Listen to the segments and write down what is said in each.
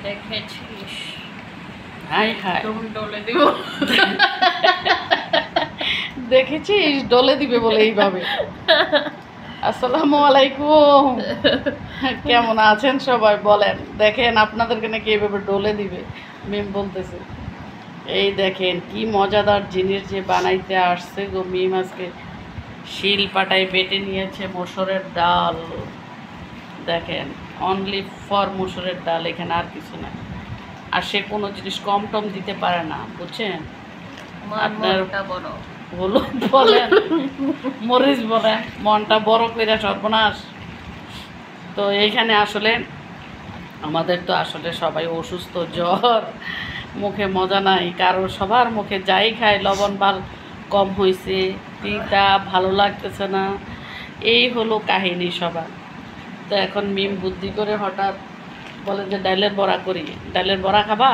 দেখেছিস? High high, ডলে দিব। দেখেছিস ডলে দিবে বলে এইভাবে। আসসালামু আলাইকুম, কেমন আছেন সবাই বলেন? দেখেন আপনাদেরকে নাকি এইভাবে ডলে দিবে, মিম বলতেছে। এই দেখেন কি মজাদার জিনিস যে বানাইতে আসছে গো মিম। আজকে শিল পাটায় বেটে নিয়েছে মসুরের ডাল। দেখেন অনলি ফর মসুরের ডাল, এখানে আর কিছু না। আর সে কোনো জিনিস কম টম দিতে পারে না, বুঝছেন? আপনার বড় হলুদ বলেন, মরিচ বলেন, মনটা বড় করে সর্বনাশ। তো এইখানে আসলে আমাদের তো আসলে সবাই অসুস্থ, জ্বর, মুখে মজা নাই কারো, সবার মুখে যাই খায় লবণ ভাল কম হয়েছে, তিতা ভালো লাগতেছে না, এই হলো কাহিনী সবার। তো এখন মিম বুদ্ধি করে হঠাৎ বলে যে ডালের বড়া করি। ডালের বড়া খাবা?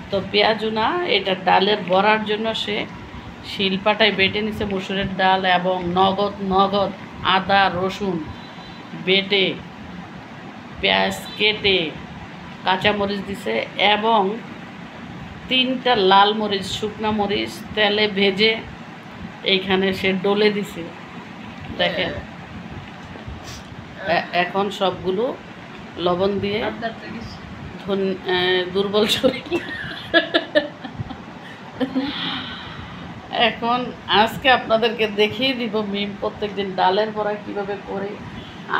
তো পেঁয়াজু না, এটা ডালের বড়ার জন্য সে শিলপাটায় বেটে নিছে মসুরের ডাল এবং নগদ আদা রসুন বেটে, পেঁয়াজ কেটে, কাঁচামরিচ দিছে এবং 3টা লাল মরিচ, শুকনা মরিচ তেলে ভেজে এইখানে সে ডলে দিছে। দেখেন এখন সবগুলো লবণ দিয়ে দুর্বল শরীর। এখন আজকে আপনাদেরকে দেখিয়ে দিব মিম প্রত্যেকদিন ডালের বড়া কীভাবে করে।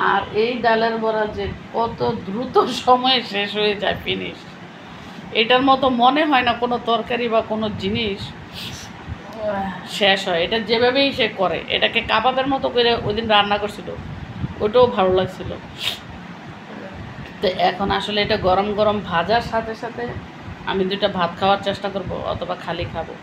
আর এই ডালের বড়া যে কত দ্রুত সময়ে শেষ হয়ে যায়, ফিনিশ। এটার মতো মনে হয় না কোনো তরকারি বা কোনো জিনিস শেষ হয়। এটা যেভাবেই সে করে, এটাকে কাবাবের মতো করে ওই দিন রান্না করছিল, ওটাও ভালো লাগছিল। তো এখন আসলে এটা গরম গরম ভাজার সাথে সাথে আমি 2টা ভাত খাওয়ার চেষ্টা করব, অথবা খালি খাবো।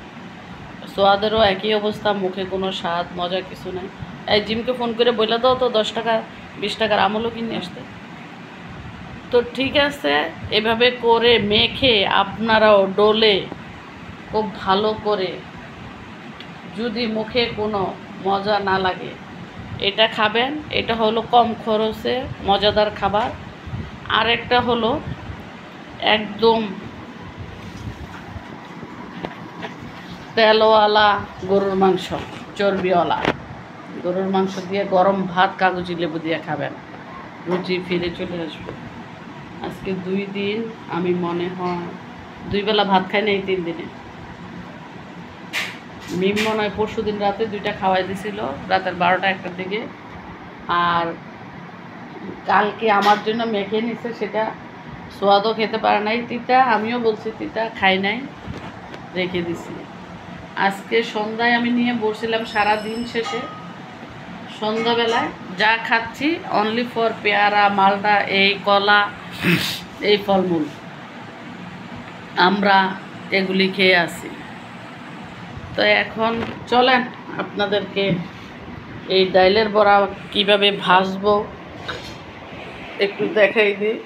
সোয়াদেরও একই অবস্থা, মুখে কোনো স্বাদ মজা কিছু নাই। এই জিমকে ফোন করে বলে দাও তো 10 টাকা 20 টাকার আমলও কিনে আসতে। তো ঠিক আছে, এভাবে করে মেখে আপনারাও ডলে খুব ভালো করে, যদি মুখে কোনো মজা না লাগে এটা খাবেন। এটা হলো কম খরচে মজাদার খাবার। আরেকটা হলো একদম তেলওয়ালা গরুর মাংস, চর্বিওয়ালা গরুর মাংস দিয়ে গরম ভাত কাগজি লেবু দিয়ে খাবেন, রুচি ফিরে চলে আসবে। আজকে 2 দিন আমি মনে হয় 2 বেলা ভাত খাই না এই 3 দিনে। মিম মনে হয় পরশু দিন রাতে 2টা খাওয়াই দিছিল, রাতের 12টা 1টার দিকে। আর কালকে আমার জন্য মেখে নিছে, সেটা সোয়াদও খেতে পারে নাই, তিতা, আমিও বলছি তিতা, খাই নাই, রেখে দিছি। আজকে সন্ধ্যায় আমি নিয়ে বসছিলাম, সারা দিন শেষে সন্ধ্যাবেলায় যা খাচ্ছি অনলি ফর পেয়ারা, মালটা, এই কলা, এই ফলমূল আমরা এগুলি খেয়ে আসি। তো এখন চলেন আপনাদেরকে এই ডাইলের বড়া কীভাবে ভাজবো একটু দেখাই দিই।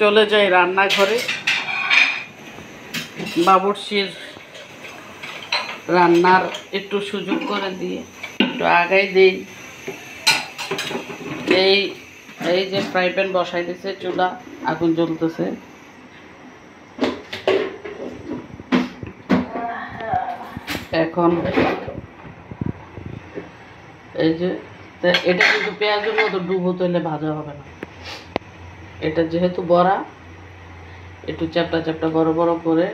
চলে যাই রান্নাঘরে, বাবুর্চির রান্নার একটু সুযোগ করে দিয়ে একটু আগাই দিই। এই যে ফ্রাই প্যান বসাই দিয়েছে, চুলা আগুন জ্বলতেছে। এখন এই যে এটা কিন্তু পেঁয়াজের মতো ডুবো তৈলে ভাজা হবে না, এটা যেহেতু বড়া একটু চ্যাপটা চ্যাপটা বড় বড় করে।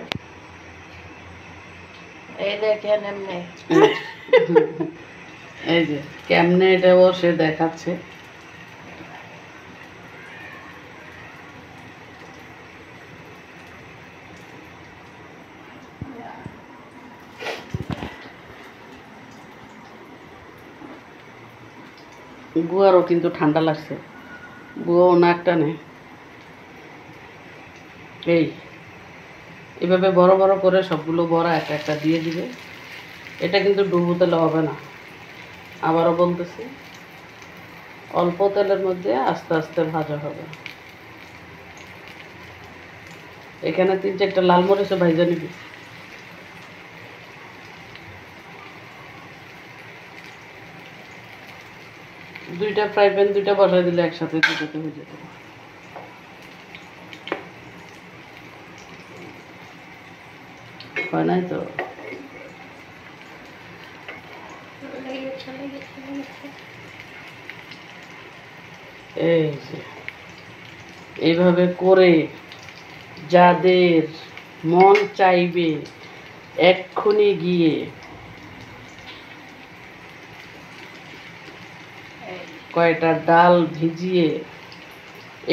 এই দেখেন এমনি এই যে কেমনে এটাও সে দেখাচ্ছে। বুয়ারও কিন্তু ঠান্ডা লাগছে, বুয়াও নাক টানে। এভাবে বড় বড় করে সবগুলো বড়া একটা একটা দিয়ে দিবে। এটা কিন্তু ডুবো তেলে হবে না, আবারও বলতেছি, অল্প তেলের মধ্যে আস্তে আস্তে ভাজা হবে। এখানে 3-4টা লাল মরিচও ভাজা নিবি। দুইটা ফ্রাই প্যান 2টা বসাই দিলে একসাথে 2টাতে হয়ে যেত। হয় নাই তো? এই যে এইভাবে করে যাদের মন চাইবে এক্ষুনি গিয়ে কয়টা ডাল ভিজিয়ে,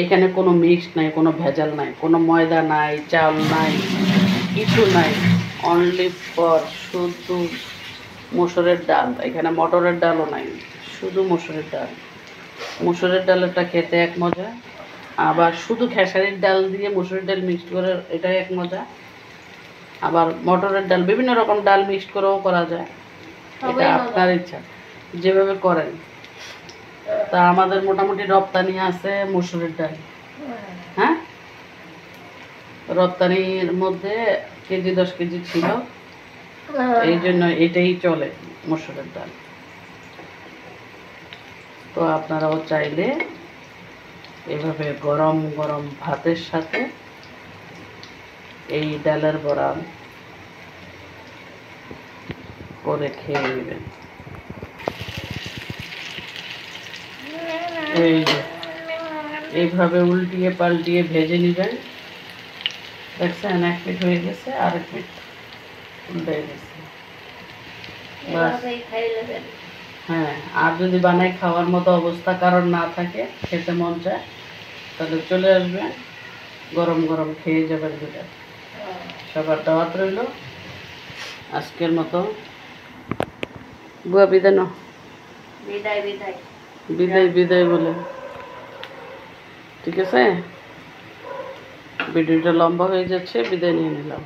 এখানে কোনো মিক্স নাই, কোনো ভেজাল নাই, কোনো ময়দা নাই, চাল নাই, কিছু নাই, অনলি ফর শুধু মসুরের ডাল। এখানে মটরের ডালও নাই, শুধু মসুরের ডাল। মসুরের ডালটা খেতে এক মজা, আবার শুধু খেসারির ডাল দিয়ে মসুরের ডাল মিক্সড করে এটা এক মজা, আবার মটরের ডাল বিভিন্ন রকম ডাল মিক্সড করেও করা যায়, এটা আপনার ইচ্ছা যেভাবে করেন। তা আমাদের মোটামুটি রপ্তানি আছে মসুরের ডাল। হ্যাঁ, রপ্তানির মধ্যে কেজি 10 কেজি ছিল, এই জন্য এটাই চলে মসুরের ডাল। তো আপনারাও চাইলে এভাবে গরম গরম ভাতের সাথে এই ডালের বড়া করে খেয়ে নেবেন। এই যে এইভাবে উল্টিয়ে পাল্টিয়ে ভেজে নেবেন। দেখছেন, এক পিঠ হয়ে গেছে, আরেক পিঠ উল্টে গেছে। হ্যাঁ, আর যদি বানাই খাওয়ার মতো অবস্থা কারণ না থাকে, খেতে মন চায়, তাহলে চলে আসবেন, গরম গরম খেয়ে যাবেন দুটা। সবার দাওয়াত রইল। আজকের মতো বুয়া বিদায় নাও। বিদায় বিদায় বিদায় বিদায় বলে, ঠিক আছে? ভিডিওটা লম্বা হয়ে যাচ্ছে, বিদায় নিয়ে নিলাম।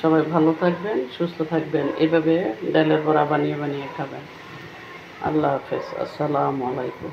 সবাই ভালো থাকবেন, সুস্থ থাকবেন, এভাবে ডালের বড়া বানিয়ে বানিয়ে খাবেন। আল্লাহ হাফেজ, আসসালামু আলাইকুম।